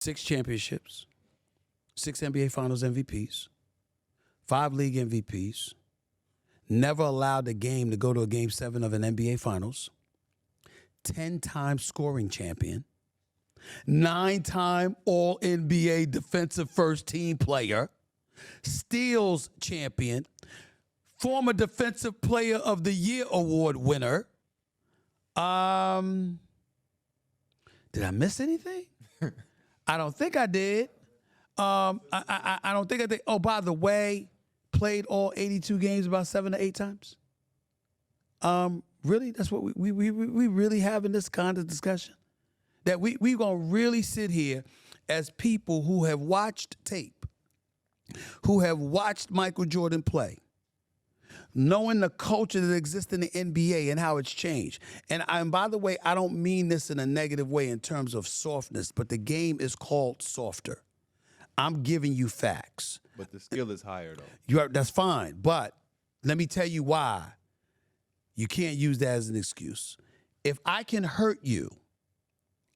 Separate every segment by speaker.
Speaker 1: 6 championships, 6 NBA Finals MVPs, 5 league MVPs, never allowed the game to go to a Game 7 of an NBA Finals, 10-time scoring champion, 9-time All-NBA defensive first-team player, steals champion, former Defensive Player of the Year award winner. Did I miss anything? I don't think I did. I don't think I did. Oh, by the way, played all 82 games about 7 to 8 times. Really? That's what we really having this kind of discussion? That we gonna really sit here as people who have watched tape, who have watched Michael Jordan play, knowing the culture that exists in the NBA and how it's changed. And by the way, I don't mean this in a negative way in terms of softness, but the game is called softer. I'm giving you facts.
Speaker 2: But the skill is higher, though.
Speaker 1: That's fine, but let me tell you why you can't use that as an excuse. If I can hurt you,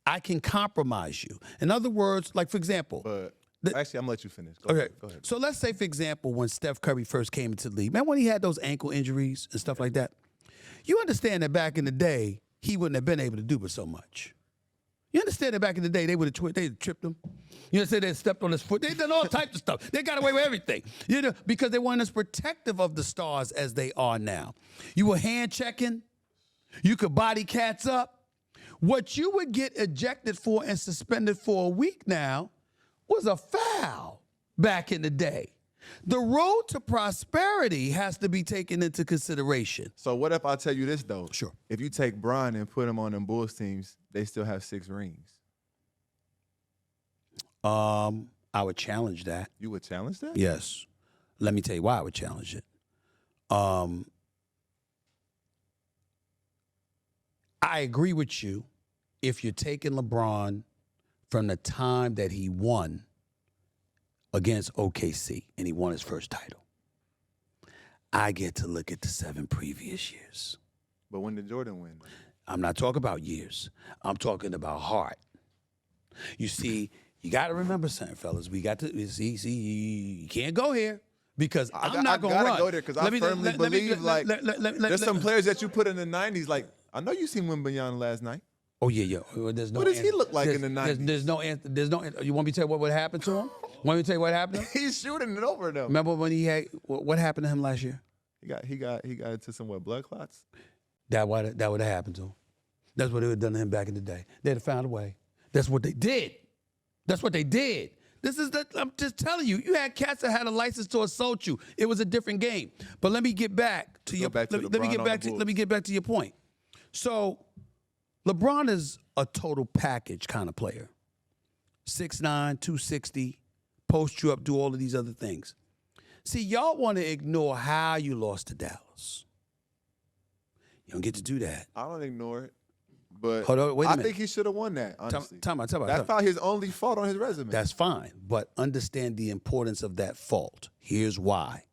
Speaker 1: I can compromise you. In other words, like, for example.
Speaker 2: But actually, I'm going to let you finish. Go ahead.
Speaker 1: So let's say, for example, when Steph Curry first came into the league, man, when he had those ankle injuries and stuff like that, you understand that back in the day, he wouldn't have been able to do but so much. You understand that back in the day, they would have tripped him. You understand they stepped on his foot. They done all types of stuff. They got away with everything. You know, because they weren't as protective of the stars as they are now. You were hand checking. You could body cats up. What you would get ejected for and suspended for a week now was a foul back in the day. The road to prosperity has to be taken into consideration.
Speaker 2: So what if I tell you this, though?
Speaker 1: Sure.
Speaker 2: If you take Bron and put him on them Bulls teams, they still have 6 rings.
Speaker 1: I would challenge that.
Speaker 2: You would challenge that?
Speaker 1: Yes. Let me tell you why I would challenge it. I agree with you if you're taking LeBron from the time that he won against OKC and he won his first title. I get to look at the 7 previous years.
Speaker 2: But when did Jordan win?
Speaker 1: I'm not talking about years. I'm talking about heart. You see, you got to remember something, fellas. We got to see. You can't go here because I'm not going to run.
Speaker 2: I got to go there because I firmly believe there's some players that you put in the 90s. Like, I know you seen Wembanyama last night.
Speaker 1: Oh, yeah. There's no
Speaker 2: what does he look like in the 90s?
Speaker 1: There's no answer. You want me to tell you what happened to him? Want me to tell you what happened to him?
Speaker 2: He's shooting it over them.
Speaker 1: Remember when he had, what happened to him last year?
Speaker 2: He got into some blood clots?
Speaker 1: That would have happened to him. That's what they would have done to him back in the day. They'd have found a way. That's what they did. That's what they did. I'm just telling you, you had cats that had a license to assault you. It was a different game. But let me get back to your let me get back to your point. So LeBron is a total package kind of player. 6'9", 260, post you up, do all of these other things. See, y'all want to ignore how you lost to Dallas. You don't get to do that.
Speaker 2: I don't ignore it. But
Speaker 1: Hold on, wait a minute.
Speaker 2: I think he should have won that, honestly.
Speaker 1: Time out.
Speaker 2: That's probably his only fault on his resume.
Speaker 1: That's fine, but understand the importance of that fault. Here's why.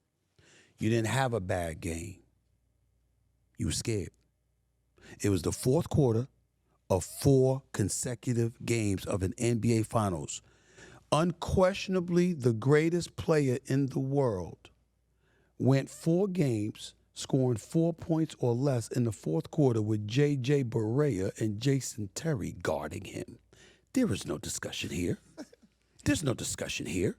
Speaker 1: You didn't have a bad game. You were scared. It was the fourth quarter of 4 consecutive games of an NBA Finals. Unquestionably, the greatest player in the world went 4 games scoring 4 points or less in the fourth quarter with J.J. Barea and Jason Terry guarding him. There is no discussion here. There's no discussion here.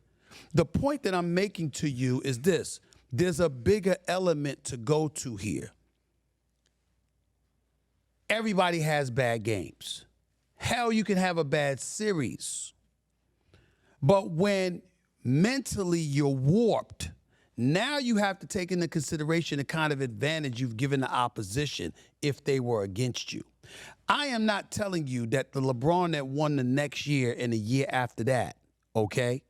Speaker 1: The point that I'm making to you is this. There's a bigger element to go to here. Everybody has bad games. Hell, you can have a bad series. But when mentally you're warped, now you have to take into consideration the kind of advantage you've given the opposition if they were against you. I am not telling you that the LeBron that won the next year and the year after that, okay,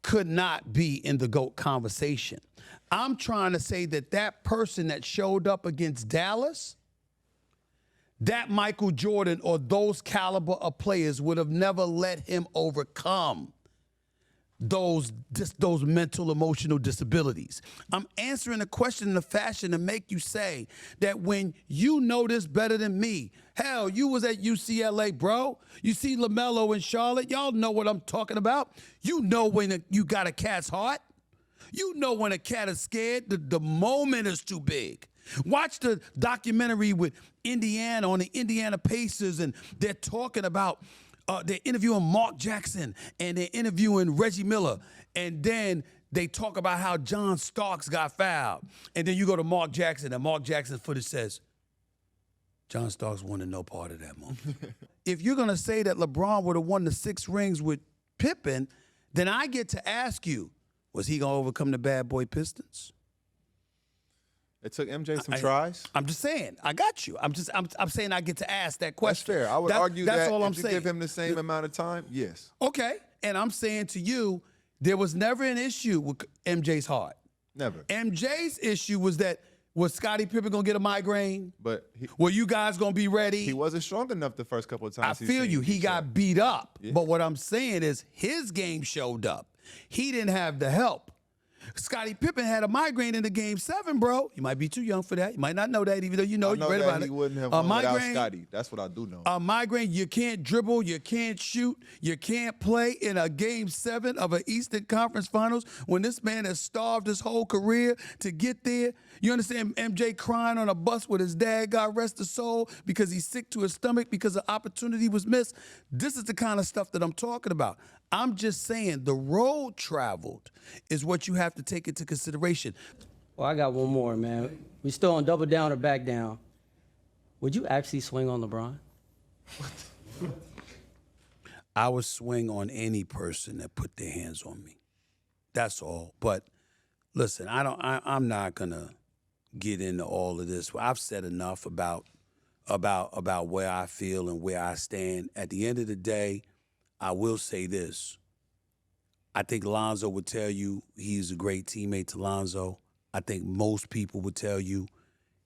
Speaker 1: could not be in the GOAT conversation. I'm trying to say that that person that showed up against Dallas, that Michael Jordan or those caliber of players would have never let him overcome those mental, emotional disabilities. I'm answering a question in a fashion to make you say that when you know this better than me, hell, you was at UCLA, bro. You see LaMelo in Charlotte. Y'all know what I'm talking about. You know when you got a cat's heart. You know when a cat is scared, the moment is too big. Watch the documentary with Indiana on the Indiana Pacers, and they're talking about, they're interviewing Mark Jackson, and they're interviewing Reggie Miller, and then they talk about how John Starks got fouled. And then you go to Mark Jackson, and Mark Jackson's footage says, John Starks wanted no part of that moment. If you're going to say that LeBron would have won the 6 rings with Pippen, then I get to ask you, was he going to overcome the bad boy Pistons?
Speaker 2: It took MJ some tries.
Speaker 1: I'm just saying. I got you. I'm saying I get to ask that question.
Speaker 2: That's fair. I would argue
Speaker 1: that's
Speaker 2: that
Speaker 1: all I'm
Speaker 2: if you
Speaker 1: saying.
Speaker 2: give him the same amount of time, yes.
Speaker 1: Okay. And I'm saying to you, there was never an issue with MJ's heart.
Speaker 2: Never.
Speaker 1: MJ's issue was that, was Scottie Pippen going to get a migraine?
Speaker 2: But
Speaker 1: were you guys going to be ready?
Speaker 2: He wasn't strong enough the first couple of times.
Speaker 1: I feel you. He got beat up.
Speaker 2: Yeah.
Speaker 1: But what I'm saying is his game showed up. He didn't have the help. Scottie Pippen had a migraine in the Game 7, bro. You might be too young for that. You might not know that, even though you know you read about it.
Speaker 2: He wouldn't have won without Scottie. That's what I do know.
Speaker 1: A migraine, you can't dribble, you can't shoot, you can't play in a Game 7 of an Eastern Conference Finals when this man has starved his whole career to get there. You understand MJ crying on a bus with his dad, God rest his soul, because he's sick to his stomach because the opportunity was missed. This is the kind of stuff that I'm talking about. I'm just saying the road traveled is what you have to take into consideration.
Speaker 3: Well, I got one more, man. We still on double down or back down. Would you actually swing on LeBron?
Speaker 1: I would swing on any person that put their hands on me. That's all. But listen, I'm not gonna get into all of this. I've said enough about where I feel and where I stand. At the end of the day, I will say this. I think Lonzo would tell you he's a great teammate to Lonzo. I think most people would tell you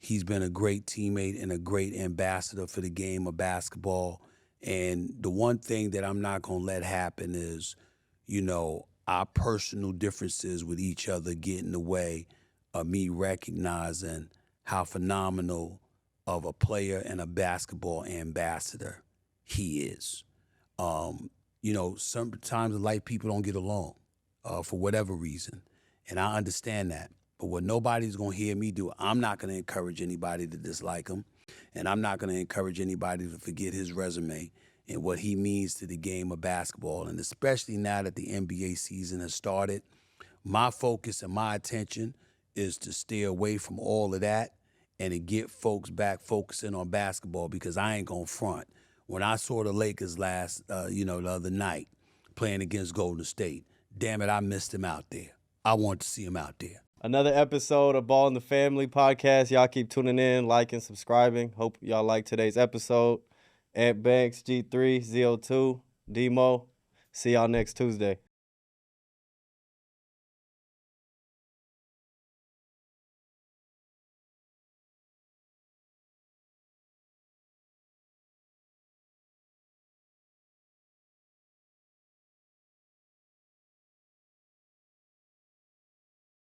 Speaker 1: he's been a great teammate and a great ambassador for the game of basketball. And the one thing that I'm not going to let happen is, our personal differences with each other get in the way of me recognizing how phenomenal of a player and a basketball ambassador he is. Sometimes in life people don't get along for whatever reason, and I understand that. But what nobody's going to hear me do, I'm not going to encourage anybody to dislike him, and I'm not going to encourage anybody to forget his resume and what he means to the game of basketball. And especially now that the NBA season has started, my focus and my attention is to stay away from all of that and to get folks back focusing on basketball, because I ain't going to front. When I saw the Lakers the other night playing against Golden State, damn it, I missed him out there. I want to see him out there.
Speaker 4: Another episode of Ball in the Family podcast. Y'all keep tuning in, liking, subscribing. Hope y'all like today's episode. Ed Banks, G3, ZO2, Demo. See y'all next Tuesday.